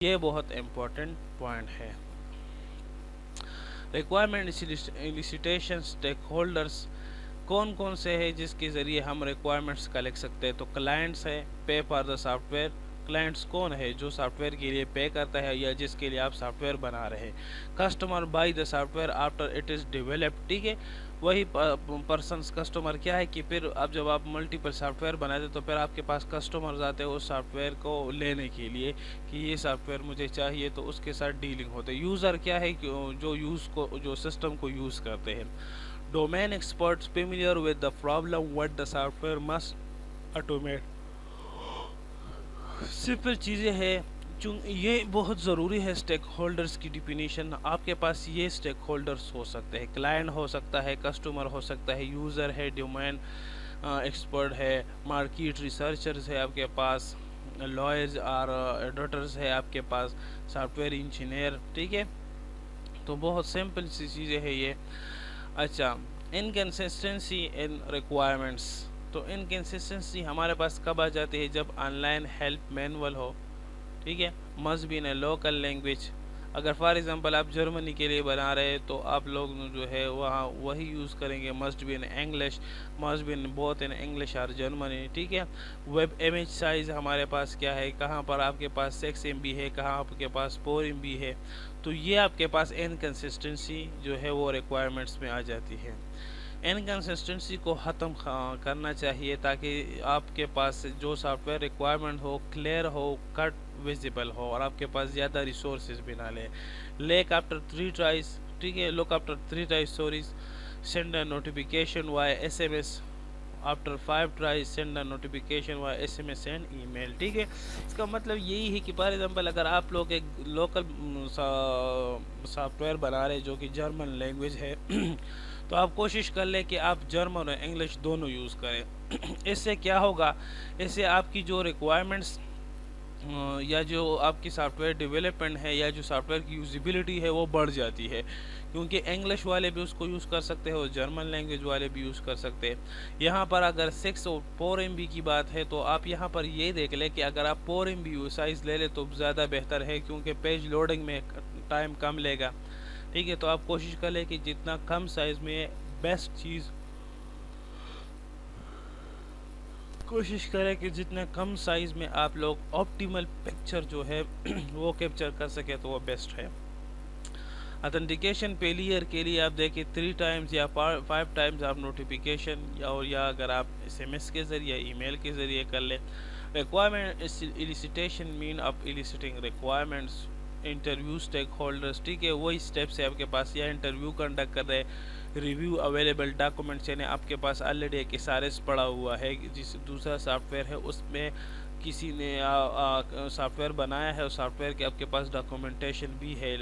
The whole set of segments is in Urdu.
یہ بہت امپورٹنٹ پوائنٹ ہے۔ ریکوائرمنٹ ایلیسیٹیشن اسٹیک ہولڈرس کون کون سے ہیں جس کے ذریعے ہم ریکوائرمنٹس کا لکھ سکتے ہیں؟ تو کلائنٹس ہے، pay for the soft where. Clients کون ہے؟ جو سافٹ ویئر کے لیے پے کرتا ہے یا جس کے لیے آپ سافٹ ویئر بنا رہے ہیں۔ Customer by the soft where after it is developed, ٹھیک ہے، وہی پرسنس کسٹمر کیا ہے کہ پھر اب جب آپ ملٹیپل سافٹ ویئر بناتے تو پھر آپ کے پاس کسٹمرز آتے ہیں اس سافٹ ویئر کو لینے کے لیے کہ یہ سافٹ ویئر مجھے چاہیے، تو اس کے ساتھ ڈیلنگ ہوتے ہیں۔ یوزر کیا ہے؟ جو سسٹم کو یوز کرتے ہیں۔ Domain experts familiar with the problem what the soft where must automate. Simple چیزیں ہیں، یہ بہت ضروری ہے۔ اسٹیک ہولڈرز کی ڈیفینیشن، آپ کے پاس یہ اسٹیک ہولڈرز ہو سکتے ہیں، کلائنٹ ہو سکتا ہے، کسٹمر ہو سکتا ہے، یوزر ہے، ڈومین ایکسپرٹ ہے، مارکیٹ ریسرچرز ہے آپ کے پاس، لائرز اور ایڈیٹرز ہے آپ کے پاس، سافٹ ویئر انجینئر، ٹھیک ہے۔ تو بہت سمپل سی چیزیں ہیں یہ۔ اچھا، انکنسسٹنسی ان ریکوائرمنٹس، تو انکنسسٹنسی ہمارے پاس کب آ جاتی ہے؟ جب آن لائن ہیلپ مینول ہو، ٹھیک ہے، must be in a local language. اگر فار ایگزامپل آپ جرمنی کے لیے بنا رہے ہیں تو آپ لوگ جو ہے وہاں وہی یوز کریں گے، must be in English, must be in both in English اور جرمنی، ٹھیک ہے۔ ویب امیج سائز ہمارے پاس کیا ہے؟ کہاں پر آپ کے پاس 6 MB ہے، کہاں آپ کے پاس 4 MB ہے، تو یہ آپ کے پاس انکنسسٹنسی جو ہے وہ ریکوائرمنٹس میں آ جاتی ہے۔ انکنسسٹنسی کو ختم کرنا چاہیے تاکہ آپ کے پاس جو سافٹ ویئر ریکوائرمنٹ ہو کلیئر ہو، کٹ ویزیبل ہو اور آپ کے پاس زیادہ ریسورسز بھی نہ لے۔ لیک آفٹر 3 ٹرائز، ٹھیک ہے، لک آفٹر 3 ٹرائز سوریز، send a notification via SMS، after 5 tries send a notification via SMS and email, ٹھیک ہے۔ اس کا مطلب یہی ہے کہ فار ایگزامپل اگر آپ لوگ ایک لوکل سافٹ ویئر بنا رہے جو کہ جرمن لینگویج ہے تو آپ کوشش کر لیں کہ آپ جرمن اور انگلش دونوں یوز کریں۔ اس سے کیا ہوگا؟ اس سے آپ کی جو ریکوائرمنٹس یا جو آپ کی سافٹ ویئر ڈیولپمنٹ ہے یا جو سافٹ ویئر کی یوزیبلٹی ہے وہ بڑھ جاتی ہے، کیونکہ انگلش والے بھی اس کو یوز کر سکتے ہیں اور جرمن لینگویج والے بھی یوز کر سکتے ہیں۔ یہاں پر اگر 6 اور 4 MB کی بات ہے تو آپ یہاں پر یہ دیکھ لیں کہ اگر آپ 4 MB سائز لے لیں تو زیادہ بہتر ہے، کیونکہ پیج لوڈنگ میں ٹائم کم لے گا، ٹھیک ہے۔ تو آپ کوشش کر لیں کہ جتنا کم سائز میں بیسٹ چیز، کوشش کریں کہ جتنے کم سائز میں آپ لوگ آپٹیمل پکچر جو ہے وہ کیپچر کر سکے تو وہ بیسٹ ہے۔ اتھینٹیکیشن فیلئر کے لیے آپ دیکھیں 3 ٹائمز یا 5 ٹائمز آپ نوٹیفیکیشن یا اگر آپ SMS کے ذریعے ای میل کے ذریعے کر لیں۔ ریکوائرمنٹ ایلیسیٹیشن مین of eliciting requirements, interview stakeholders, ٹھیک ہے، وہی اسٹیپس ہے آپ کے پاس، یا انٹرویو کنڈکٹ کر رہے، ریویو اویلیبل ڈاکومنٹس، یعنی آپ کے پاس آلریڈی ایک SRS پڑا ہوا ہے، جس دوسرا سافٹ ویئر ہے اس میں کسی نے سافٹ ویئر بنایا ہے، اور سافٹ ویئر کے آپ کے پاس ڈاکومنٹیشن بھی ہے،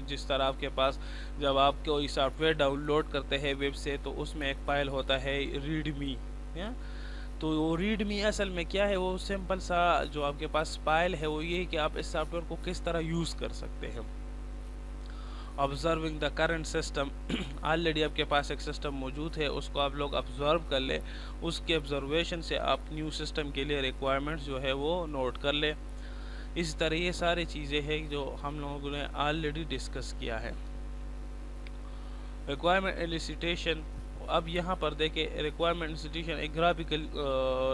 جس طرح آپ کے پاس جب آپ کوئی سافٹ ویئر ڈاؤن لوڈ کرتے ہیں ویب سے تو اس میں ایک فائل ہوتا ہے ریڈ می، تو وہ ریڈ می اصل میں کیا ہے؟ وہ سمپل سا جو آپ کے پاس فائل ہے وہ یہ کہ آپ اس سافٹ ویئر کو کس طرح یوز کر سکتے ہیں۔ Observing the current system, already آپ کے پاس ایک سسٹم موجود ہے، اس کو آپ لوگ آبزرو کر لیں، اس کے آبزرویشن سے آپ نیو سسٹم کے لیے ریکوائرمنٹس جو ہے وہ نوٹ کر لیں۔ اس طرح یہ ساری چیزیں ہیں جو ہم لوگوں نے آلریڈی ڈسکس کیا ہے۔ ریکوائرمنٹ ایلیسیٹیشن، اب یہاں پر دیکھیں ریکوائرمنٹ ایلیسیٹیشن ایک گرافیکل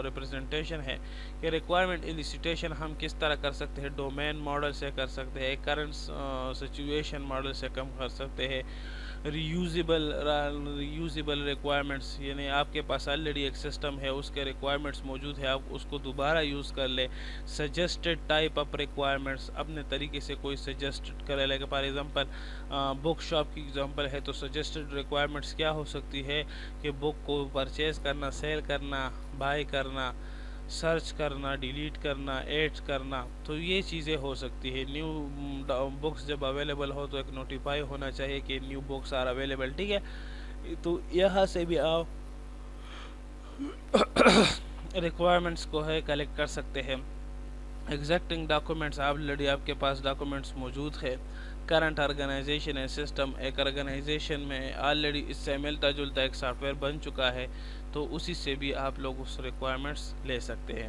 ریپرزنٹیشن ہے کہ ریکوائرمنٹ ایلیسیٹیشن ہم کس طرح کر سکتے ہیں۔ ڈومین ماڈل سے کر سکتے ہیں، کرنٹ سچویشن ماڈل سے کم کر سکتے ہیں، ریوزیبل ریکوائرمنٹس، یعنی آپ کے پاس آلریڈی ایک سسٹم ہے، اس کے ریکوائرمنٹس موجود ہے، آپ اس کو دوبارہ یوز کر لیں۔ سجسٹڈ ٹائپ آف ریکوائرمنٹس، اپنے طریقے سے کوئی سجسٹڈ کرے لے، فار ایگزامپل بک شاپ کی ایگزامپل ہے تو سجسٹڈ ریکوائرمنٹس کیا ہو سکتی ہے کہ بک کو پرچیز کرنا، سیل کرنا، بائی کرنا، سرچ کرنا، ڈیلیٹ کرنا، ایڈ کرنا، تو یہ چیزیں ہو سکتی ہے۔ نیو بکس جب اویلیبل ہو تو ایک نوٹیفائی ہونا چاہیے کہ نیو بکس آر اویلیبل، ٹھیک ہے۔ تو یہاں سے بھی آپ ریکوائرمنٹس کو ہے کلیکٹ کر سکتے ہیں۔ ایگزیکٹنگ ڈاکومنٹس، آلریڈی آپ کے پاس ڈاکومنٹس موجود ہے۔ کرنٹ آرگنائزیشن اینڈ سسٹم، ایک آرگنائزیشن میں آلریڈی اس سے ملتا جلتا ایک سافٹ ویئر بن چکا ہے تو اسی سے بھی آپ لوگ اس ریکوائرمنٹس لے سکتے ہیں۔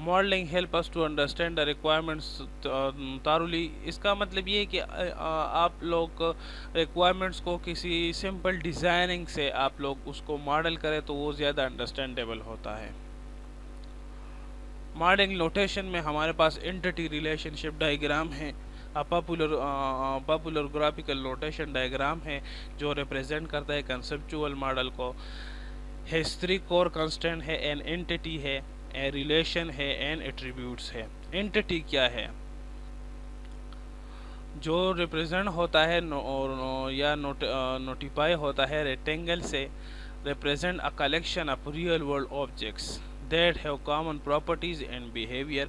Modelling help us to understand the requirements thoroughly. اس کا مطلب یہ ہے کہ آپ لوگ ریکوائرمنٹس کو کسی سمپل ڈیزائننگ سے آپ لوگ اس کو ماڈل کریں تو وہ زیادہ انڈرسٹینڈیبل ہوتا ہے. ماڈلنگ نوٹیشن میں ہمارے پاس انٹیٹی ریلیشن شپ ڈائیگرام ہے. پاپولر گرافیکل نوٹیشن ڈائیگرام ہے جو ریپرزینٹ کرتا ہے کنسپچول ماڈل کو. ہسٹری کور کنسٹنٹ ہے, این انٹیٹی ہے, اے ریلیشن ہے, این ایٹریبیوٹس ہے. انٹیٹی کیا ہے؟ جو ریپرزینٹ ہوتا ہے یا نوٹیفائی ہوتا ہے ریکٹینگل سے, represent a collection of real world objects that have common properties and behavior.